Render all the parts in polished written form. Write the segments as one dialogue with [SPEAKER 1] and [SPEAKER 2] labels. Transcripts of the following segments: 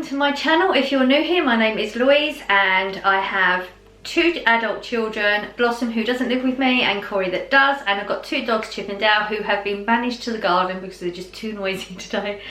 [SPEAKER 1] welcome to my channel. If you're new here, my name is Louise and I have 2 adult children, Blossom who doesn't live with me and Corey that does, and I've got 2 dogs, Chip and Dale, who have been banished to the garden because they're just too noisy today.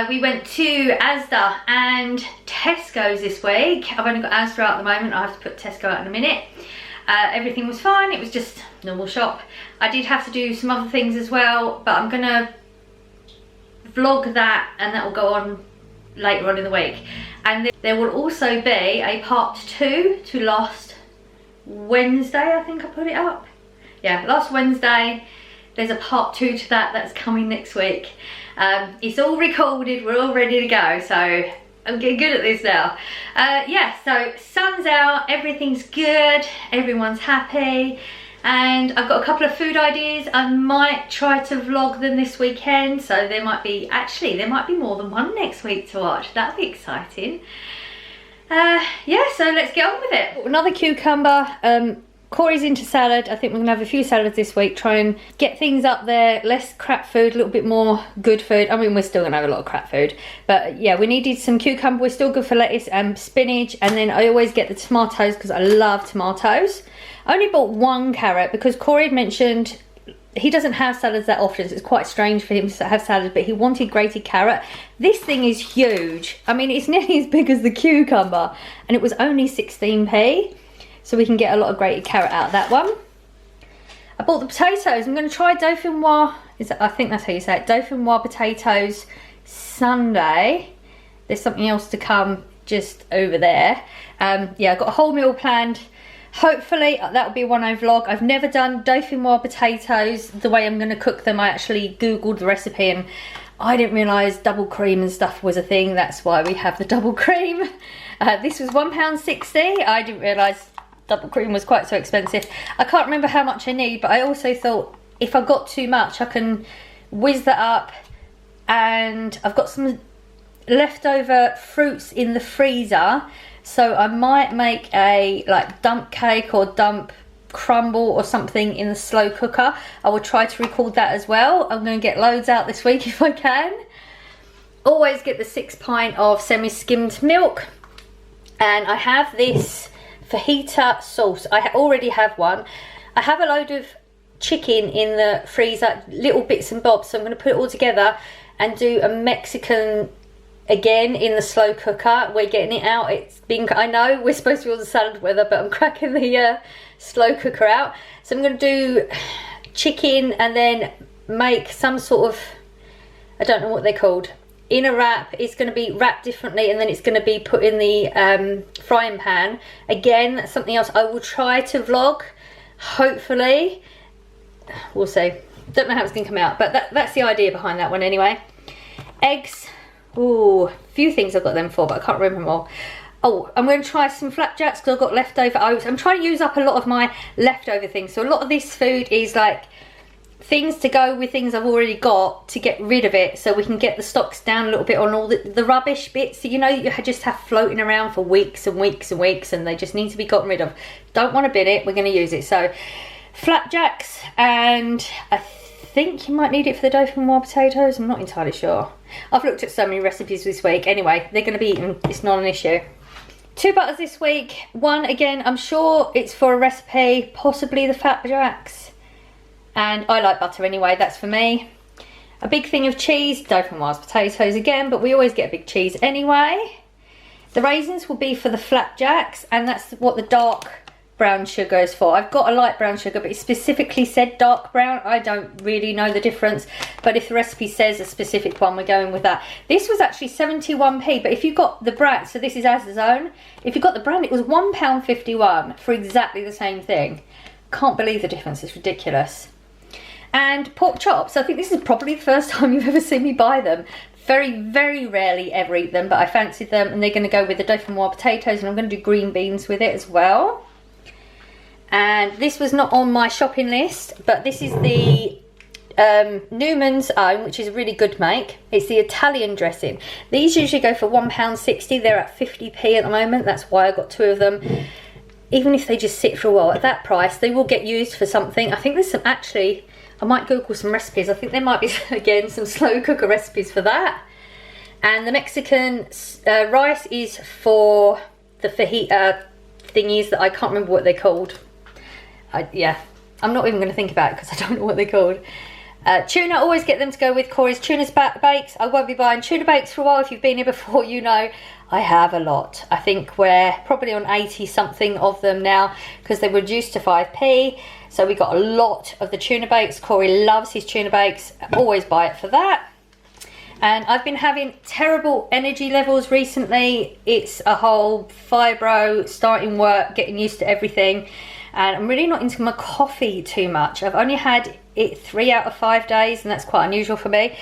[SPEAKER 1] We went to Asda and Tesco's this week. I've only got Asda out at the moment, I have to put Tesco out in a minute. Everything was fine, it was just normal shop. I did have to do some other things as well, but I'm gonna vlog that and that will go on later on in the week. And there will also be a part 2 to last Wednesday, I think I put it up. Yeah, last Wednesday. There's a part 2 to that that's coming next week. It's all recorded, we're all ready to go, so I'm getting good at this now. Yeah, so sun's out, everything's good, everyone's happy. And I've got a couple of food ideas. I might try to vlog them this weekend, so there might be more than one next week to watch. That'll be exciting. Yeah, so let's get on with it. Another cucumber. Corey's into salad. I think we're gonna have a few salads this week, try and get things up there, less crap food, a little bit more good food. I mean, we're still gonna have a lot of crap food, but yeah, we needed some cucumber. We're still good for lettuce and spinach, and then I always get the tomatoes because I love tomatoes. I only bought 1 carrot because Corey had mentioned he doesn't have salads that often, so it's quite strange for him to have salad, but he wanted grated carrot. This thing is huge. I mean, it's nearly as big as the cucumber, and it was only 16p, so we can get a lot of grated carrot out of that one. I bought the potatoes. I'm going to try dauphinoise, I think that's how you say it, dauphinoise potatoes Sunday. There's something else to come just over there. Yeah, I've got a whole meal planned. Hopefully that will be one I vlog. I've never done dauphinoise potatoes the way I'm going to cook them. I actually googled the recipe and I didn't realise double cream and stuff was a thing. That's why we have the double cream. This was £1.60. I didn't realise double cream was quite so expensive. I can't remember how much I need, but I also thought if I got too much I can whiz that up. And I've got some leftover fruits in the freezer, so I might make a like dump cake or dump crumble or something in the slow cooker. I will try to record that as well. I'm going to get loads out this week if I can. Always get the 6 pint of semi-skimmed milk, and I have this fajita sauce. I already have one. I have a load of chicken in the freezer, little bits and bobs, so I'm going to put it all together and do a Mexican again in the slow cooker. We're getting it out. It's been, I know we're supposed to be all the salad weather, but I'm cracking the slow cooker out. So I'm going to do chicken and then make some sort of, I don't know what they're called, in a wrap. It's going to be wrapped differently, and then it's going to be put in the frying pan. Again, that's something else I will try to vlog, hopefully. We'll see. Don't know how it's going to come out, but that's the idea behind that one anyway. Eggs. Ooh, a few things I've got them for, but I can't remember them all. Oh, I'm going to try some flapjacks because I've got leftover oats. I'm trying to use up a lot of my leftover things. So a lot of this food is like things to go with things I've already got to get rid of it, so we can get the stocks down a little bit on all the rubbish bits that, you know, you just have floating around for weeks and weeks and weeks, and they just need to be gotten rid of. Don't want to bin it, we're going to use it. So flapjacks, and I think you might need it for the dauphinoise potatoes. I'm not entirely sure. I've looked at so many recipes this week. Anyway, they're going to be eaten. It's not an issue. 2 butters this week. One, again, I'm sure it's for a recipe, possibly the flapjacks. And I like butter anyway, that's for me. A big thing of cheese, dauphinoise potatoes again, but we always get a big cheese anyway. The raisins will be for the flapjacks, and that's what the dark brown sugar is for. I've got a light brown sugar, but it specifically said dark brown. I don't really know the difference, but if the recipe says a specific one, we're going with that. This was actually 71p, but if you got the brand, so this is Asda's own, if you got the brand, it was £1.51 for exactly the same thing. Can't believe the difference, it's ridiculous. And pork chops. I think this is probably the first time you've ever seen me buy them. Very, very rarely ever eat them, but I fancied them, and they're going to go with the dauphinoise potatoes, and I'm going to do green beans with it as well. And this was not on my shopping list, but this is the Newman's Own, which is a really good make. It's the Italian dressing. These usually go for £1.60. They're at 50p at the moment. That's why I got 2 of them. Even if they just sit for a while, at that price, they will get used for something. I think there's some, actually, I might Google some recipes. I think there might be, again, some slow cooker recipes for that. And the Mexican rice is for the fajita thingies that I can't remember what they're called. Yeah, I'm not even going to think about it because I don't know what they're called. Tuna, always get them to go with Corey's Tuna Bakes. I won't be buying Tuna Bakes for a while. If you've been here before, you know I have a lot. I think we're probably on 80 something of them now because they were reduced to 5p. So we got a lot of the Tuna Bakes. Corey loves his Tuna Bakes. Always buy it for that. And I've been having terrible energy levels recently. It's a whole fibro, starting work, getting used to everything. And I'm really not into my coffee too much. I've only had it 3 out of 5 days, and that's quite unusual for me.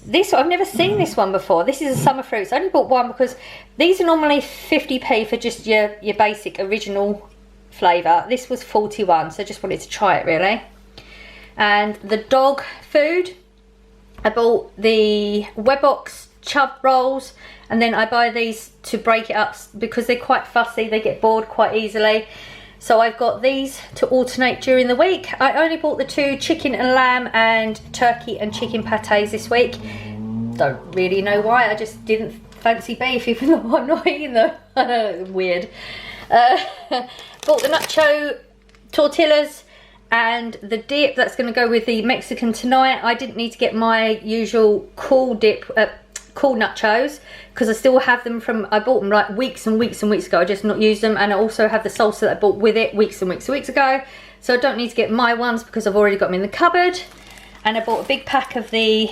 [SPEAKER 1] This, I've never seen this one before. This is a summer fruits. I only bought one because these are normally 50p for just your basic original flavour. This was 41, so I just wanted to try it really. And the dog food, I bought the Webbox Chub rolls, and then I buy these to break it up because they're quite fussy. They get bored quite easily. So I've got these to alternate during the week. I only bought the 2 chicken and lamb and turkey and chicken pates this week. Don't really know why, I just didn't fancy beef even though I'm not eating them. Weird. Bought the nacho tortillas and the dip that's going to go with the Mexican tonight. I didn't need to get my usual cool dip, cool nachos, because I still have them from, I bought them like weeks and weeks and weeks ago. I just not used them, and I also have the salsa that I bought with it weeks and weeks and weeks ago, so I don't need to get my ones because I've already got them in the cupboard. And I bought a big pack of the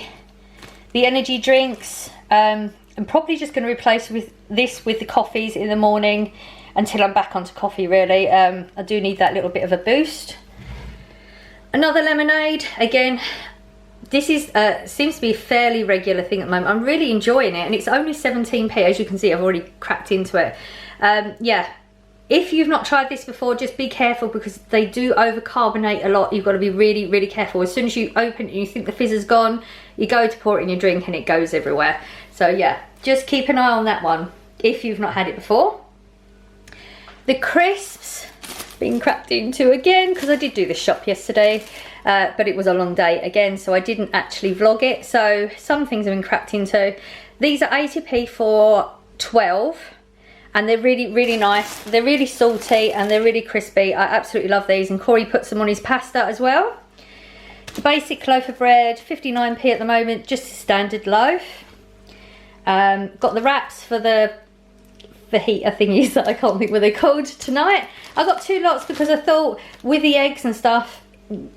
[SPEAKER 1] energy drinks. I'm probably just going to replace with the coffees in the morning until I'm back onto coffee really. I do need that little bit of a boost. Another lemonade, again. This is seems to be a fairly regular thing at the moment. I'm really enjoying it, and it's only 17p. As you can see, I've already cracked into it. Yeah, if you've not tried this before, just be careful because they do overcarbonate a lot. You've got to be really, really careful. As soon as you open it and you think the fizz is gone, you go to pour it in your drink and it goes everywhere. So yeah, just keep an eye on that one if you've not had it before. The crisps, being cracked into again because I did do the shop yesterday. But it was a long day again, so I didn't actually vlog it. So some things have been cracked into. These are 80p for 12, and they're really, really nice. They're really salty and they're really crispy. I absolutely love these, and Corey puts them on his pasta as well. The basic loaf of bread, 59p at the moment, just a standard loaf. Got the wraps for the fajita thingies that I can't think what they're called tonight. I got 2 lots because I thought with the eggs and stuff,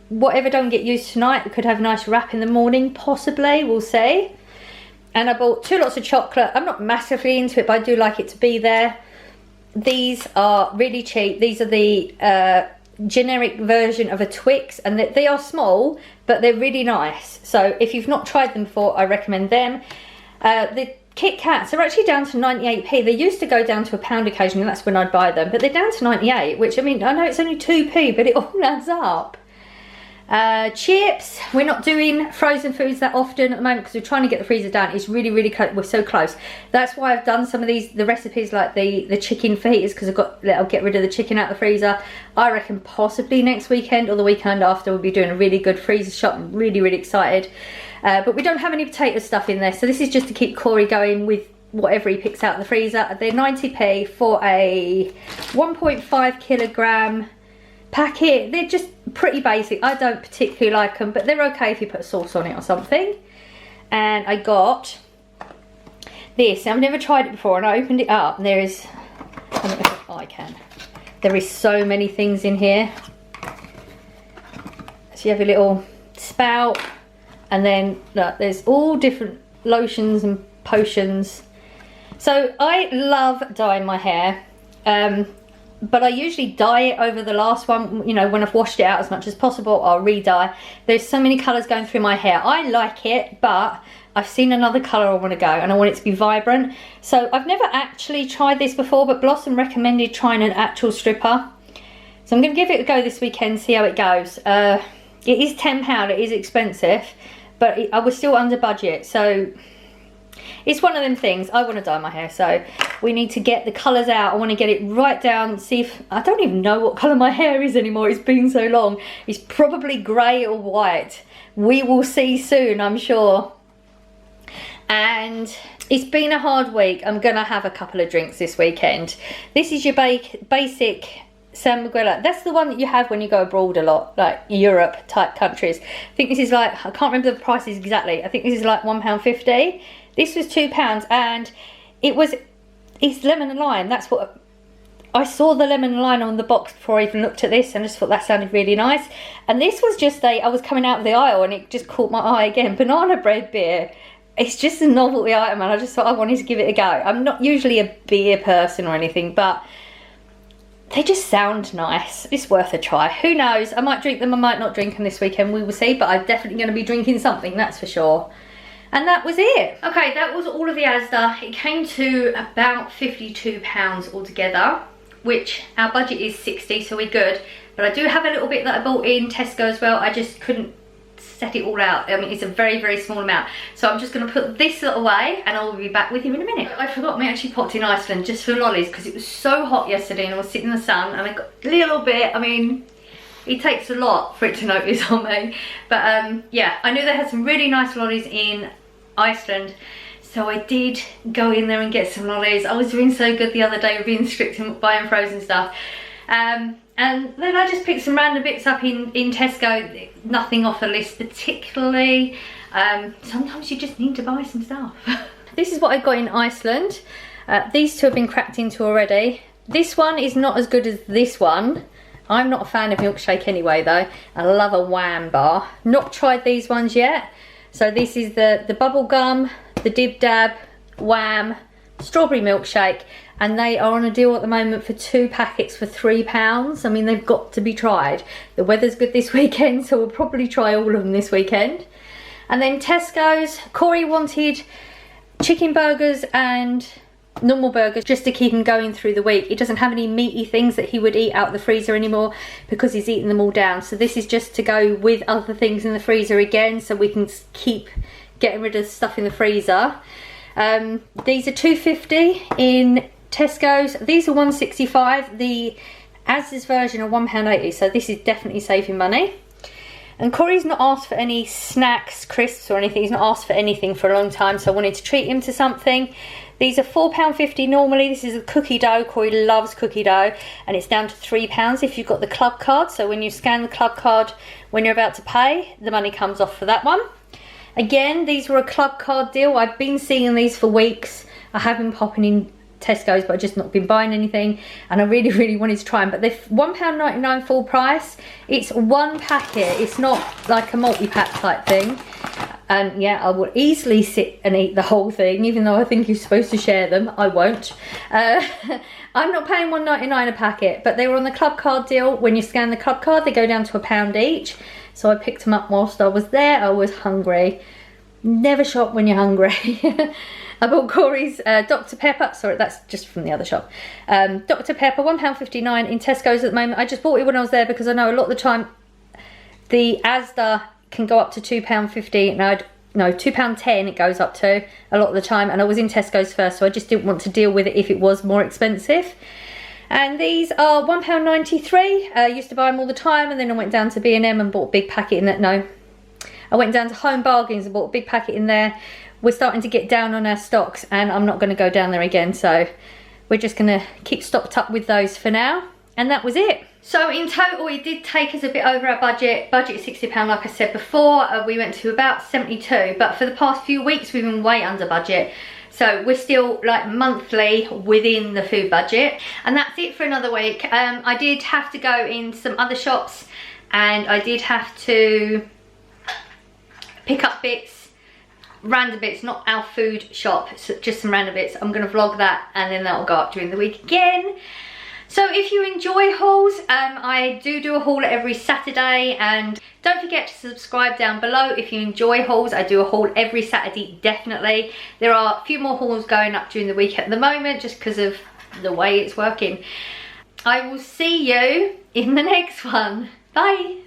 [SPEAKER 1] whatever don't get used tonight, we could have a nice wrap in the morning, possibly, we'll see. And I bought 2 lots of chocolate. I'm not massively into it, but I do like it to be there. These are really cheap. These are the generic version of a Twix, and they are small, but they're really nice. So if you've not tried them before, I recommend them. The Kit Kats are actually down to 98p. They used to go down to £1 occasionally, that's when I'd buy them, but they're down to 98, which, I mean, I know it's only 2p, but it all adds up. Chips, we're not doing frozen foods that often at the moment because we're trying to get the freezer down. It's really, really close. We're so close. That's why I've done some of the recipes like the chicken fajitas, because I'll get rid of the chicken out of the freezer. I reckon possibly next weekend or the weekend after we'll be doing a really good freezer shop. I'm really, really excited. But we don't have any potato stuff in there, so this is just to keep Corey going with whatever he picks out of the freezer. They're 90p for a 1.5 kilogram packet. They're just pretty basic. I don't particularly like them, but they're okay if you put sauce on it or something. And I got this. I've never tried it before, and I opened it up, and there is, I don't know if I can. There is so many things in here. So you have a little spout, and then look, there's all different lotions and potions. So I love dyeing my hair. But I usually dye it over the last one, you know, when I've washed it out as much as possible, I'll re-dye. There's so many colours going through my hair. I like it, but I've seen another colour I want to go, and I want it to be vibrant. So I've never actually tried this before, but Blossom recommended trying an actual stripper. So I'm going to give it a go this weekend, see how it goes. It is £10, it is expensive, but I was still under budget, so it's one of them things. I want to dye my hair, so we need to get the colours out. I want to get it right down, see if, I don't even know what colour my hair is anymore. It's been so long. It's probably grey or white. We will see soon, I'm sure. and it's been a hard week. I'm gonna have a couple of drinks this weekend. This is your basic San Miguel. That's the one that you have when you go abroad a lot, like Europe type countries. I think this is like, I can't remember the prices exactly. I think this is like £1.50. This was £2, and it's lemon and lime. That's what I saw, the lemon and lime on the box before I even looked at this, and I just thought that sounded really nice. And this was just I was coming out of the aisle and it just caught my eye again. Banana bread beer. It's just a novelty item, and I just thought I wanted to give it a go. I'm not usually a beer person or anything, but they just sound nice. It's worth a try. Who knows? I might drink them, I might not drink them this weekend. We will see, but I'm definitely going to be drinking something, that's for sure. And that was it. Okay, that was all of the Asda. It came to about £52 altogether, which our budget is 60, so we're good. But I do have a little bit that I bought in Tesco as well. I just couldn't set it all out. I mean, it's a very, very small amount. So I'm just going to put this away, and I will be back with you in a minute. I forgot we actually popped in Iceland just for lollies, because it was so hot yesterday and I was sitting in the sun, and I got a little bit, I mean, it takes a lot for it to notice on me. But yeah, I knew they had some really nice lollies in Iceland, so I did go in there and get some lollies. I was doing so good the other day with being strict and buying frozen stuff. And then I just picked some random bits up in Tesco, nothing off the list particularly. Sometimes you just need to buy some stuff. This is what I got in Iceland. These two have been cracked into already. This one is not as good as this one. I'm not a fan of milkshake anyway though. I love a Wham bar. Not tried these ones yet. So this is the bubble gum, the Dib Dab, Wham, strawberry milkshake, and they are on a deal at the moment for 2 packets for £3. I mean, they've got to be tried. The weather's good this weekend, so we'll probably try all of them this weekend. And then Tesco's, Corey wanted chicken burgers and normal burgers just to keep him going through the week. He doesn't have any meaty things that he would eat out of the freezer anymore because he's eaten them all down. So this is just to go with other things in the freezer again, so we can keep getting rid of stuff in the freezer. These are £2.50 in Tesco's. These are £1.65. The Asda's version are £1.80, so this is definitely saving money. And Corey's not asked for any snacks, crisps or anything. He's not asked for anything for a long time, so I wanted to treat him to something. These are £4.50 normally. This is a cookie dough. Corey loves cookie dough, and it's down to £3 if you've got the club card. So when you scan the club card when you're about to pay, the money comes off for that one. Again, these were a club card deal. I've been seeing these for weeks. I have been popping in Tesco's, but I've just not been buying anything, and I really, really wanted to try them. But they're £1.99 full price. It's one packet. It's not like a multi-pack type thing. And yeah, I will easily sit and eat the whole thing, even though I think you're supposed to share them. I won't. I'm not paying £1.99 a packet, but they were on the club card deal. When you scan the club card, they go down to £1 each. So I picked them up whilst I was there. I was hungry. Never shop when you're hungry. I bought Corey's Dr. Pepper. Sorry, that's just from the other shop. Dr. Pepper, £1.59 in Tesco's at the moment. I just bought it when I was there because I know a lot of the time the Asda can go up to £2.50. No, £2.10 it goes up to a lot of the time. And I was in Tesco's first, so I just didn't want to deal with it if it was more expensive. And these are £1.93. I used to buy them all the time, and then I went down to B&M and bought a big packet in that. No, I went down to Home Bargains and bought a big packet in there. We're starting to get down on our stocks, and I'm not going to go down there again, so we're just going to keep stocked up with those for now. And that was it. So in total, it did take us a bit over our budget. Budget is £60, like I said before. We went to about 72, but for the past few weeks we've been way under budget. So we're still like monthly within the food budget. And that's it for another week. I did have to go in some other shops, and I did have to pick up bits, random bits, not our food shop, so just some random bits. I'm going to vlog that, and then that will go up during the week again. So if you enjoy hauls, I do a haul every Saturday, and don't forget to subscribe down below if you enjoy hauls. I do a haul every Saturday, definitely. There are a few more hauls going up during the week at the moment, just because of the way it's working. I will see you in the next one. Bye.